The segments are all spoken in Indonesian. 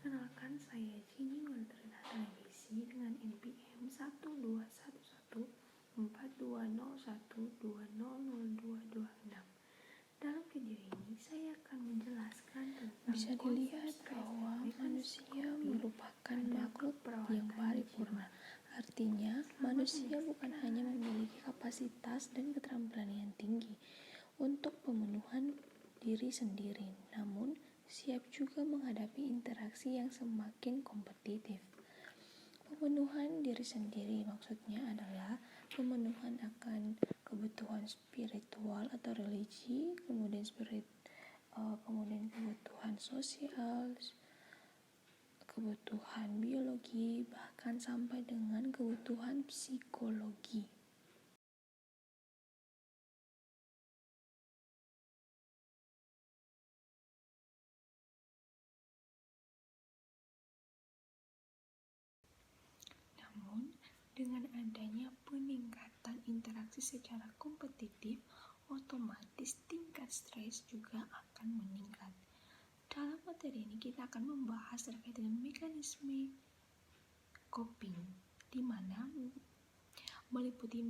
Perkenalkan, saya Jenny Nualtrina Televisi dengan NPM 1211420120026. Dalam video ini, saya akan menjelaskan tentang Bisa dilihat bahwa manusia merupakan makhluk yang paripurna. Artinya, manusia bukan hanya memiliki kapasitas dan keterampilan yang tinggi untuk pemenuhan diri sendiri, namun siap juga menghadapi interaksi yang semakin kompetitif. Pemenuhan diri sendiri maksudnya adalah pemenuhan akan kebutuhan spiritual atau religi, kemudian kebutuhan sosial, kebutuhan biologi, bahkan sampai dengan kebutuhan psikologi. Namun, dengan adanya peningkatan interaksi secara kompetitif, otomatis tingkat stres juga akan meningkat. Dalam materi ini kita akan membahas terkait dengan mekanisme coping, di mana meliputi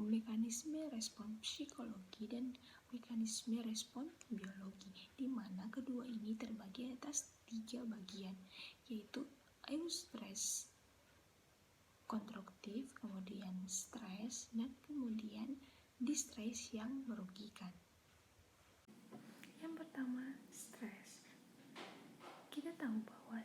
mekanisme respon psikologi dan mekanisme respon biologi, di mana kedua ini terbagi atas 3 bagian, yaitu eustress konstruktif, kemudian stres, dan kemudian distress yang merugikan. Yang pertama, stres. Kita tahu bahwa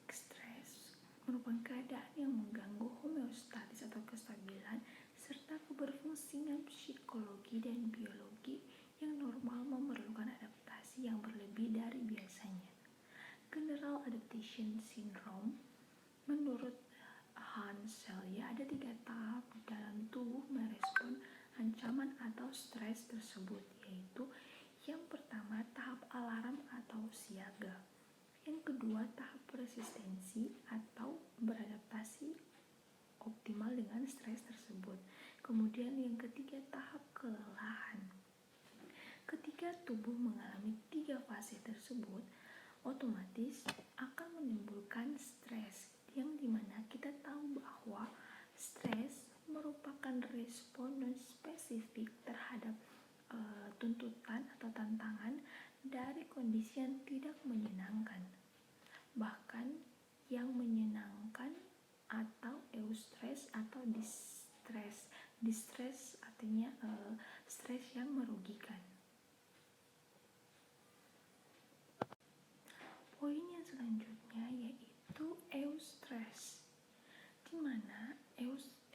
stres merupakan keadaan yang mengganggu homeostatis atau kestabilan serta keberfungsian psikologi dan biologi yang normal memerlukan adaptasi yang berlebih dari biasanya. General Adaptation Syndrome menurut Hans Selye ada 3 tahap dalam tubuh merespon ancaman atau stres tersebut, yaitu yang pertama tahap alarm atau siaga, yang kedua tahap resistensi atau beradaptasi optimal dengan stres tersebut, kemudian yang ketiga tahap kelelahan. Ketika tubuh mengalami 3 fase tersebut, otomatis akan menimbulkan stres, yang dimana kita tahu bahwa stres merupakan respon non-spesifik terhadap tuntutan atau tantangan dari kondisi yang tidak menyenangkan. Bahkan yang menyenangkan atau eustress atau distress. Distress artinya stres yang merugikan. Poin yang selanjutnya yaitu eustress, di mana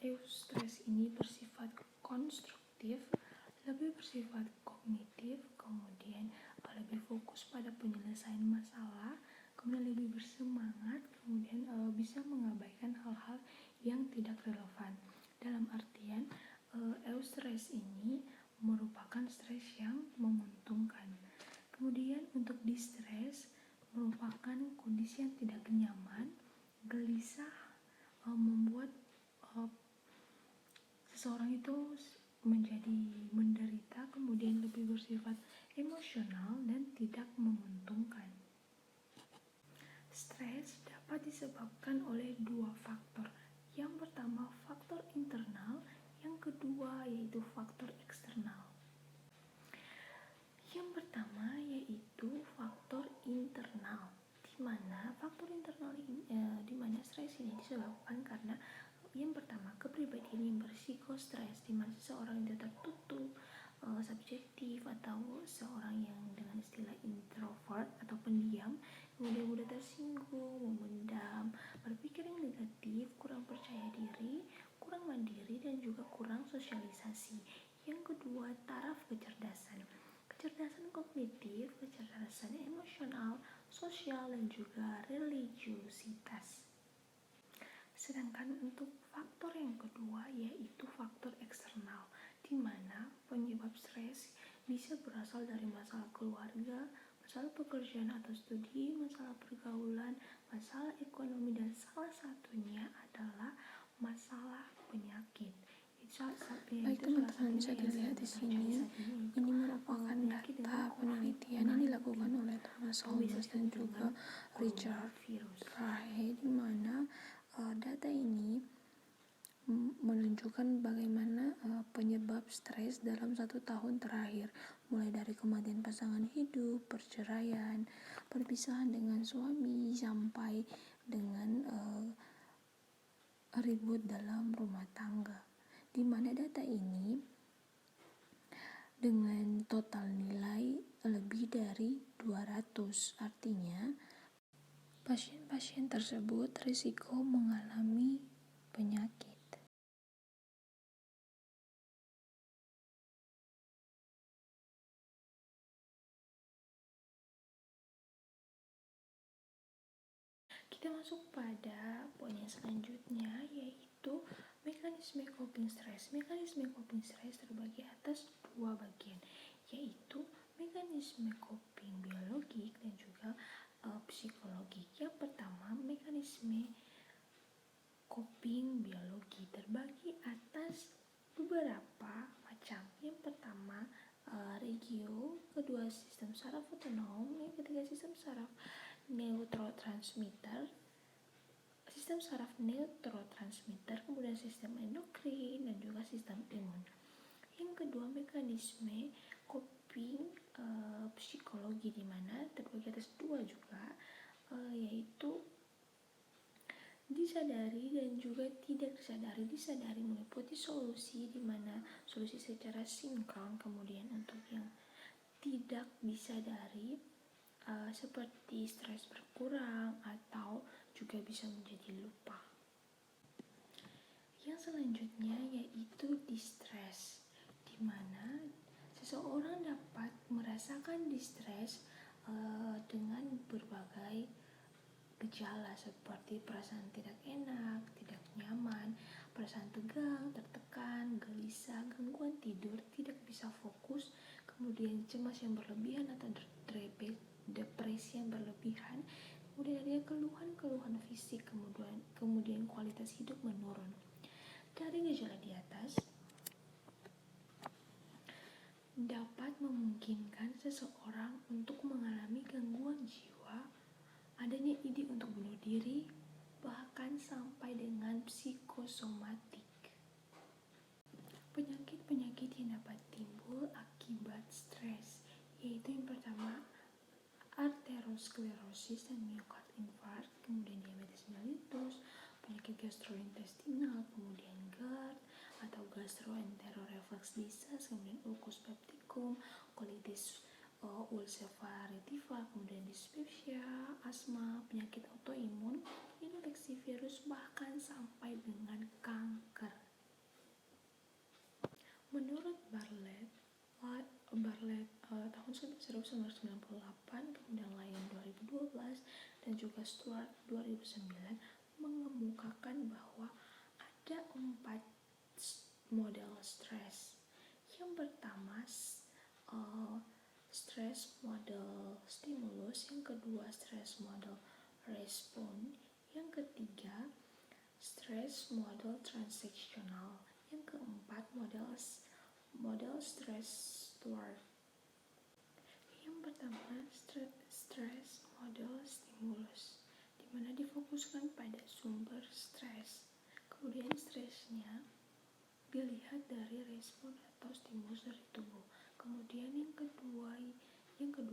eustress ini bersifat konstruktif, lebih bersifat kognitif, kemudian lebih fokus pada penyelesaian masalah, kemudian lebih bersemangat, kemudian bisa mengabaikan hal-hal yang tidak relevan. Dalam artian eustress ini merupakan stres yang menguntungkan. Kemudian untuk distress merupakan kondisi yang tidak nyaman, gelisah, membuat seseorang itu menjadi menderita, kemudian lebih bersifat emosional dan tidak menguntungkan. Stres dapat disebabkan oleh 2 faktor. Yang pertama faktor internal, yang kedua yaitu faktor eksternal. Yang pertama yaitu faktor internal, di mana faktor internal ini di mana stres ini disebabkan karena yang pertama kepribadian yang bersiko-stres, di mana seseorang yang tertutup, subjektif, atau seorang yang dengan istilah introvert atau pendiam, kemudian mudah tersinggung, memendam, berpikir yang negatif, kurang percaya diri, kurang mandiri, dan juga kurang sosialisasi. Yang kedua, taraf kecerdasan kognitif, kecerdasan emosional, sosial, dan juga religiositas. Sedangkan untuk faktor yang kedua yaitu faktor eksternal, di mana penyebab stres bisa berasal dari masalah keluarga, masalah pekerjaan atau studi, masalah pergaulan, masalah ekonomi, dan salah satunya adalah masalah penyakit. Baik teman-teman, bisa dilihat di sini, ini merupakan data penelitian yang dilakukan oleh Thomas Solomons dan juga Richard Rahe, di mana data ini menunjukkan bagaimana penyebab stres dalam 1 tahun terakhir, mulai dari kematian pasangan hidup, perceraian, perpisahan dengan suami, sampai dengan ribut dalam rumah tangga, di mana data ini dengan total nilai lebih dari 200, artinya pasien-pasien tersebut risiko mengalami penyakit. Kita masuk pada poin yang selanjutnya, yaitu mekanisme coping stress. Mekanisme coping stress terbagi atas 2 bagian, yaitu mekanisme coping biologik dan juga psikologi. Yang pertama, mekanisme coping biologi terbagi atas beberapa macam. Yang pertama, regio, kedua sistem saraf otonom, yang ketiga sistem saraf neurotransmitter, kemudian sistem endokrin dan juga sistem imun. Yang kedua, mekanisme coping psikologi, di mana terbagi atas 2 juga, yaitu disadari dan juga tidak disadari. Disadari meliputi solusi, di mana solusi secara sinkron. Kemudian untuk yang tidak disadari seperti stres berkurang atau juga bisa menjadi lupa. Yang selanjutnya yaitu distress, di mana seseorang dapat merasakan distress dengan berbagai gejala seperti perasaan tidak enak, tidak nyaman, perasaan tegang, tertekan, gelisah, gangguan tidur, tidak bisa fokus, kemudian cemas yang berlebihan atau depresi yang berlebihan, kemudian ada keluhan fisik, kemudian kualitas hidup menurun. Dari gejala di atas dapat memungkinkan seseorang untuk mengalami gangguan jiwa, adanya ide untuk bunuh diri, bahkan sampai dengan psikosomatik. Penyakit-penyakit yang dapat timbul akibat stres, yaitu yang pertama, arteriosklerosis dan myocard infarct, kemudian diabetes mellitus, penyakit gastrointestinal, kemudian GERD atau gastroenteroreflex disease, kemudian ulcus pepticum, colitis ulcerativa, kemudian dispepsia, asma, penyakit autoimun, infeksi virus, bahkan sampai dengan kanker. Menurut Bartlett tahun 1998, kemudian Lyon 2012, dan juga Stuart 2009 mengemukakan bahwa ada 4 model stres. Yang pertama, stres model stimulus, yang kedua stres model respon, yang ketiga stres model transaksional, yang keempat model stres Stuart. Yang pertama, stres model stimulus, di mana difokuskan pada sumber stres. Kemudian stresnya dilihat dari respon atau stimulus dari tubuh. Kemudian yang kedua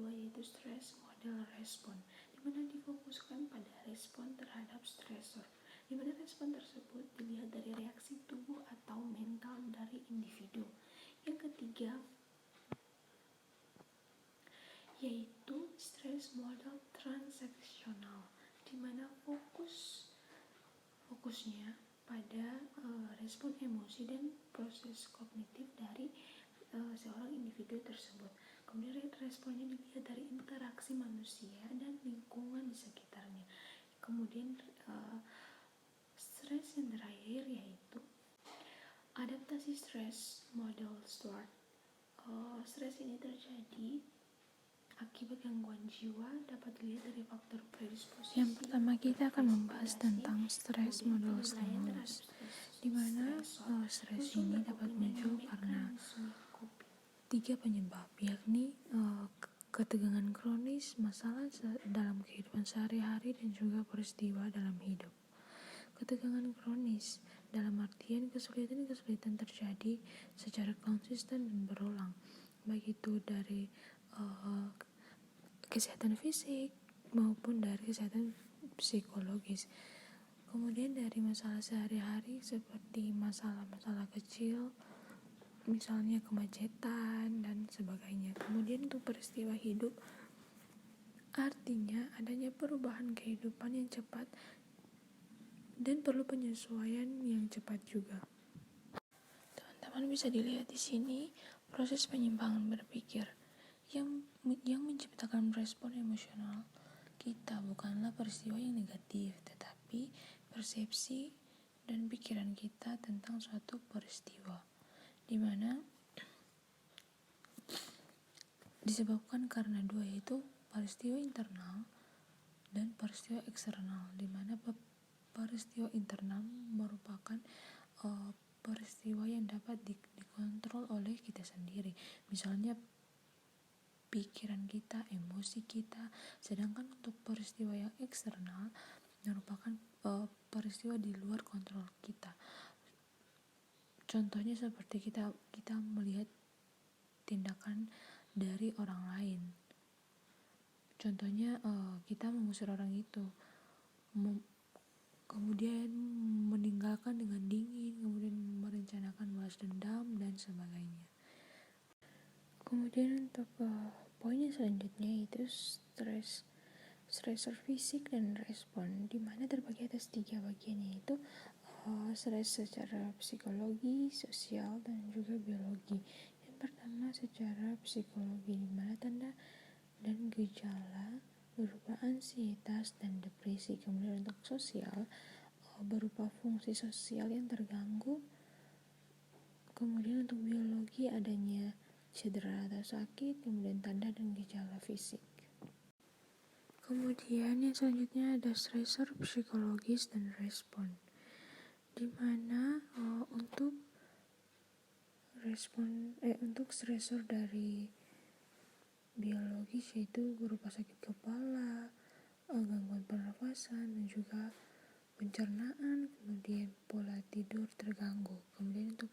yaitu stres model respon, di mana difokuskan pada respon terhadap stresor, di mana respon tersebut dilihat dari reaksi tubuh atau mental dari individu. Yang ketiga yaitu stres model transaksional, di mana fokusnya pada respon emosi dan proses kognitif dari seorang individu tersebut. Kemudian responnya dilihat dari interaksi manusia dan lingkungan di sekitarnya. Kemudian stres yang terakhir yaitu adaptasi stres model Stuart. Stres ini terjadi akibat gangguan jiwa, dapat dilihat dari faktor predisposisi. Yang pertama kita akan membahas tentang stres model stimulus, di mana stres ini dapat muncul karena 3 penyebab, yakni ketegangan kronis, masalah dalam kehidupan sehari-hari, dan juga peristiwa dalam hidup. Ketegangan kronis dalam artian kesulitan-kesulitan terjadi secara konsisten dan berulang, baik itu dari kesehatan fisik maupun dari kesehatan psikologis. Kemudian dari masalah sehari-hari seperti masalah-masalah kecil, misalnya kemacetan dan sebagainya. Kemudian untuk peristiwa hidup, artinya adanya perubahan kehidupan yang cepat dan perlu penyesuaian yang cepat juga. Teman-teman bisa dilihat di sini proses penyimpangan berpikir yang menciptakan respon emosional kita bukanlah peristiwa yang negatif, tetapi persepsi dan pikiran kita tentang suatu peristiwa, di mana disebabkan karena dua, yaitu peristiwa internal dan peristiwa eksternal, di mana peristiwa internal merupakan peristiwa yang dapat dikontrol oleh kita sendiri, misalnya pikiran kita, emosi kita. Sedangkan untuk peristiwa yang eksternal merupakan peristiwa di luar kontrol kita. Contohnya seperti kita melihat tindakan dari orang lain. Contohnya kita mengusir orang itu, kemudian meninggalkan dengan dingin, kemudian merencanakan balas dendam dan sebagainya. Kemudian untuk poin yang selanjutnya itu stressor fisik dan respon, di mana terbagi atas 3 bagian, yaitu stres secara psikologi, sosial, dan juga biologi. Yang pertama secara psikologi, di mana tanda dan gejala berupa ansietas dan depresi. Kemudian untuk sosial berupa fungsi sosial yang terganggu. Kemudian untuk biologi adanya cedera atau sakit, kemudian tanda dan gejala fisik. Kemudian yang selanjutnya ada stresor psikologis dan respon, di mana untuk stresor dari biologis yaitu berupa sakit kepala, gangguan pernafasan, dan juga pencernaan, kemudian pola tidur terganggu. Kemudian untuk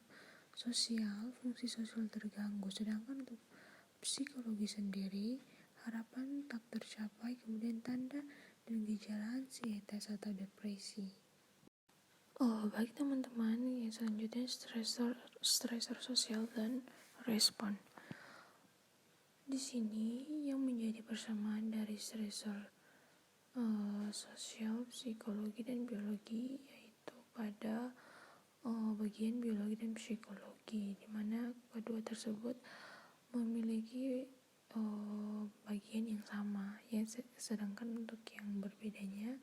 sosial, fungsi sosial terganggu. Sedangkan untuk psikologi sendiri, harapan tak tercapai, kemudian tanda dan gejala ansietas atau depresi. Baik teman-teman, yang selanjutnya stresor sosial dan respon. Di sini yang menjadi persamaan dari stresor sosial, psikologi, dan biologi yaitu pada bagian biologi dan psikologi, di mana kedua tersebut memiliki bagian yang sama, ya, sedangkan untuk yang berbedanya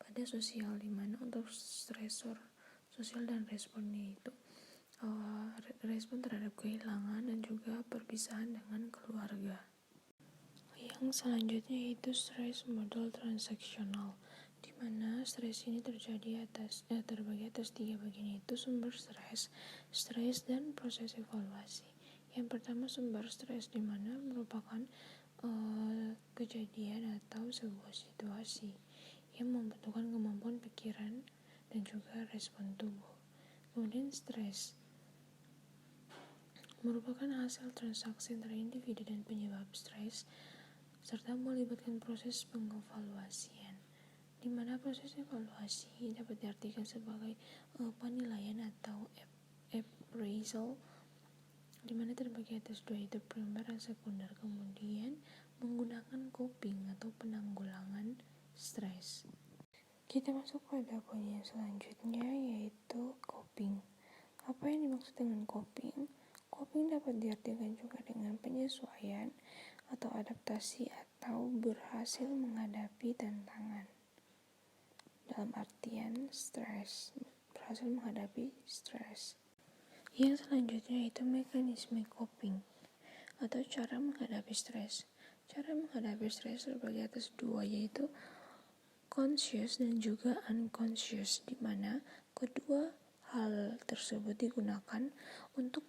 pada sosial, di mana untuk stresor sosial dan responnya itu respon terhadap kehilangan dan juga perpisahan dengan keluarga. Yang selanjutnya yaitu stres model transaksional, di mana stres ini terbagi atas 3 bagian, yaitu sumber stres dan proses evaluasi. Yang pertama sumber stres, di mana merupakan kejadian atau sebuah situasi yang membutuhkan kemampuan pikiran dan juga respon tubuh. Kemudian stres merupakan hasil transaksi antara individu dan penyebab stres, serta melibatkan proses pengevaluasian, di mana proses evaluasi dapat diartikan sebagai penilaian atau appraisal, di mana terbagi atas 2, yaitu primer dan sekunder. Kemudian menggunakan coping atau penanggulangan stres. Kita masuk pada poin yang selanjutnya, yaitu coping. Apa yang dimaksud dengan coping? Coping dapat diartikan juga dengan penyesuaian atau adaptasi atau berhasil menghadapi tantangan. Dalam artian berhasil menghadapi stres. Yang selanjutnya itu mekanisme coping atau cara menghadapi stres. Cara menghadapi stres terbagi atas 2, yaitu conscious dan juga unconscious, di mana kedua hal tersebut digunakan untuk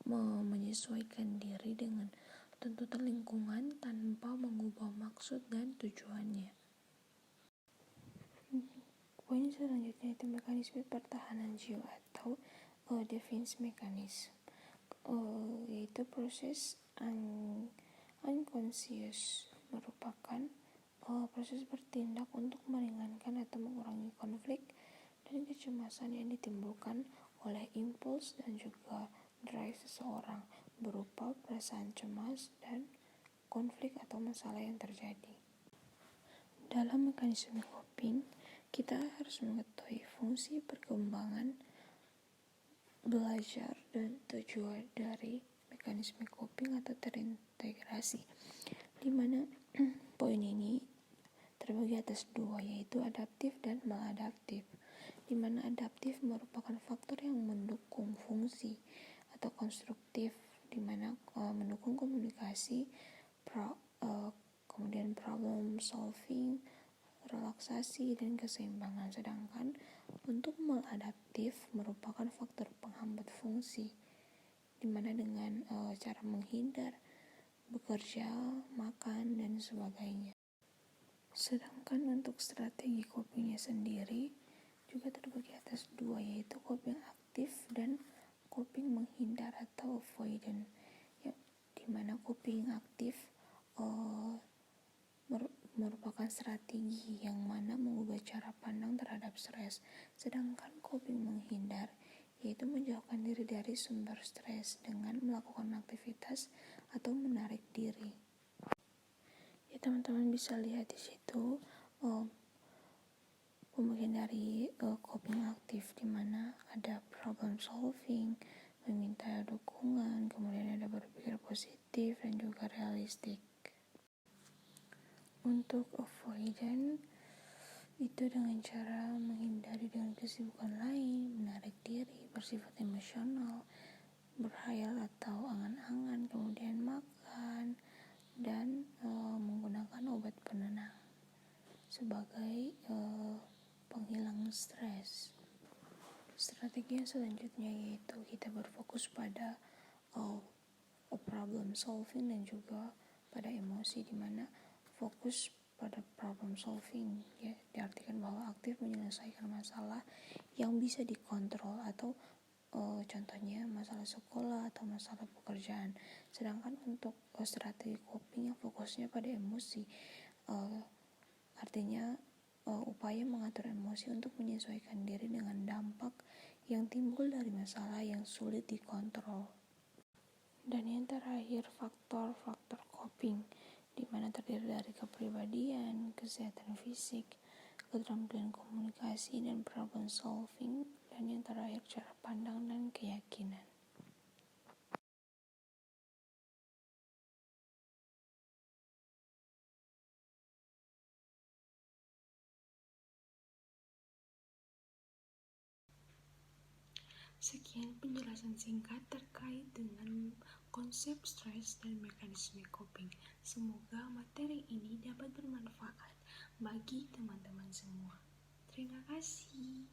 menyesuaikan diri dengan tuntutan lingkungan tanpa mengubah maksud dan tujuannya. Poin selanjutnya itu mekanisme pertahanan jiwa atau defense mechanism, yaitu proses unconscious, merupakan proses bertindak untuk meringankan atau mengurangi konflik dan kecemasan yang ditimbulkan oleh impuls dan juga drive seseorang berupa perasaan cemas dan konflik atau masalah yang terjadi. Dalam mekanisme coping, kita harus mengetahui fungsi perkembangan, belajar, dan tujuan dari mekanisme coping atau terintegrasi, di mana poin ini terbagi atas dua, yaitu adaptif dan maladaptif, di mana adaptif merupakan faktor yang mendukung fungsi atau konstruktif, di mana mendukung komunikasi, kemudian problem solving, relaksasi, dan keseimbangan. Sedangkan untuk maladaptif merupakan faktor penghambat fungsi, di mana dengan cara menghindar, bekerja, makan, dan sebagainya. Sedangkan untuk strategi copingnya sendiri juga terbagi atas dua, yaitu coping aktif dan coping menghindar atau avoidant, ya, di mana coping aktif merupakan strategi yang mana mengubah cara pandang terhadap stres, sedangkan coping menghindar yaitu menjauhkan diri dari sumber stres dengan melakukan aktivitas atau menarik diri. Ya, teman-teman bisa lihat di situ pembagian dari coping aktif, di mana ada problem solving, meminta dukungan, kemudian ada berpikir positif dan juga realistik. Untuk avoidant itu dengan cara menghindari dengan kesibukan lain, menarik diri, bersifat emosional, berhayal atau angan-angan, kemudian makan, dan menggunakan obat penenang sebagai penghilang stres. Strategi yang selanjutnya yaitu kita berfokus pada problem solving dan juga pada emosi, di mana fokus pada problem solving, ya, diartikan bahwa aktif menyelesaikan masalah yang bisa dikontrol atau contohnya masalah sekolah atau masalah pekerjaan. Sedangkan untuk strategi coping yang fokusnya pada emosi, artinya upaya mengatur emosi untuk menyesuaikan diri dengan dampak yang timbul dari masalah yang sulit dikontrol. Dan yang terakhir, faktor-faktor coping, di mana terdiri dari kepribadian, kesehatan fisik, keterampilan komunikasi, dan problem solving, dan yang terakhir cara pandang dan keyakinan. Sekian penjelasan singkat terkait dengan konsep stres dan mekanisme coping. Semoga materi ini dapat bermanfaat bagi teman-teman semua. Terima kasih.